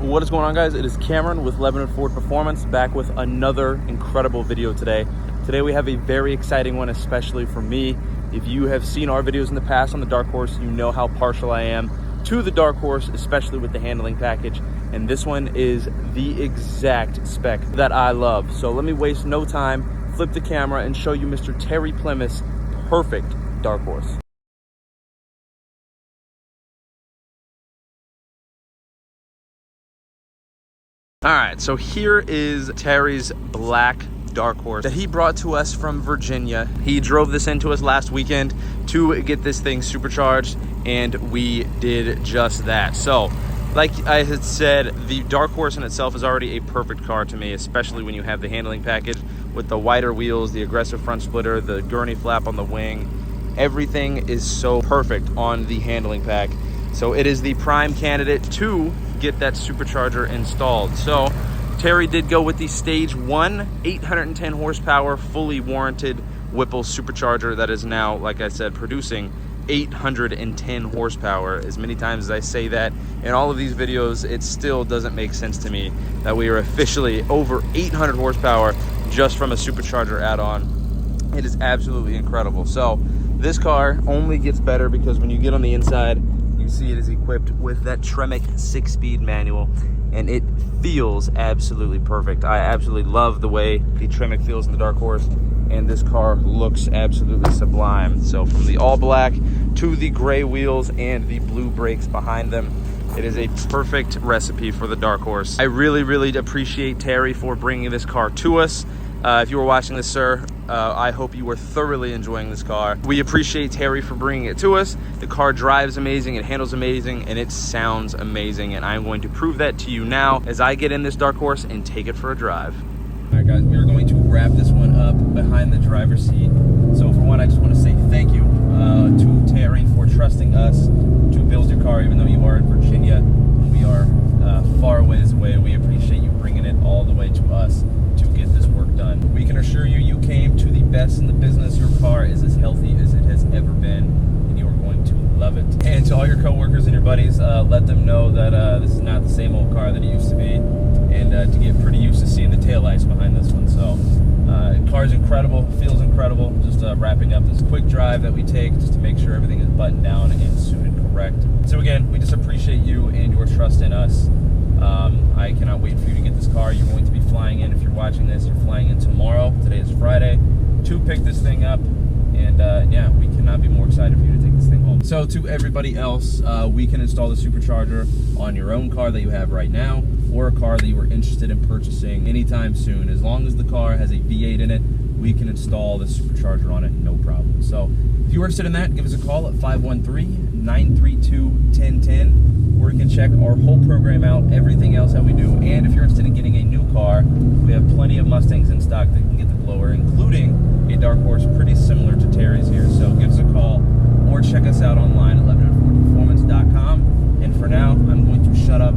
What is going on, guys? It is Cameron with Lebanon Ford Performance, back with another incredible video today. Today we have a very exciting one, especially for me. If you have seen our videos in the past on the Dark Horse, you know how partial I am to the Dark Horse, especially with the handling package. And this one is the exact spec that I love. So let me waste no time, flip the camera, and show you Mr. Terry Plymouth's perfect Dark Horse. All right, so here is Terry's black Dark Horse that he brought to us from Virginia. He drove this into us last weekend to get this thing supercharged, and we did just that. So, like I had said, the Dark Horse in itself is already a perfect car to me, especially when you have the handling package with the wider wheels, the aggressive front splitter, the gurney flap on the wing. Everything is so perfect on the handling pack. So it is the prime candidate to get that supercharger installed. So Terry did go with the stage 1 810 horsepower fully warranted Whipple supercharger that is now, like I said, producing 810 horsepower. As many times as I say that in all of these videos, it still doesn't make sense to me that we are officially over 800 horsepower just from a supercharger add-on. It is absolutely incredible. So this car only gets better because when you get on the inside, you see it is equipped with that Tremec 6-speed manual, and it feels absolutely perfect. I absolutely love the way the Tremec feels in the Dark Horse, and this car looks absolutely sublime. So from the all black to the gray wheels and the blue brakes behind them, it is a perfect recipe for the Dark Horse. I really appreciate Terry for bringing this car to us. If you were watching this, sir, I hope you were thoroughly enjoying this car. We appreciate Terry for bringing it to us. The car drives amazing, it handles amazing, and it sounds amazing. And I'm going to prove that to you now as I get in this Dark Horse and take it for a drive. All right, guys, we are going to wrap this one up behind the driver's seat. So for one, I just want to say thank you to Terry for trusting us to build your car, even though you are in Virginia and we are far ways away. We appreciate you bringing it all the way to us to get this work done. We can assure you, you came to the best in the business. Your car is as healthy as it has ever been, and you are going to love it. And to all your coworkers and your buddies, let them know that this is not the same old car that it used to be, and to get pretty used to seeing the taillights behind this one. So car's incredible, feels incredible. Just wrapping up this quick drive that we take just to make sure everything is buttoned down and suited correct. So again, we just appreciate you and your trust in us. I cannot wait for you to get this car. You're going to be flying in, if you're watching this, you're flying in tomorrow. Today is Friday, to pick this thing up. And yeah, we cannot be more excited for you to take this thing home. So to everybody else, we can install the supercharger on your own car that you have right now, or a car that you were interested in purchasing anytime soon. As long as the car has a V8 in it, we can install the supercharger on it, no problem. So if you're interested in that, give us a call at 513-932-1010. Where you can check our whole program out, everything else that we do. And if you're interested in getting a new car, we have plenty of Mustangs in stock that can get the blower, including a Dark Horse pretty similar to Terry's here. So give us a call or check us out online at LebanonFordPerformance.com. And for now, I'm going to shut up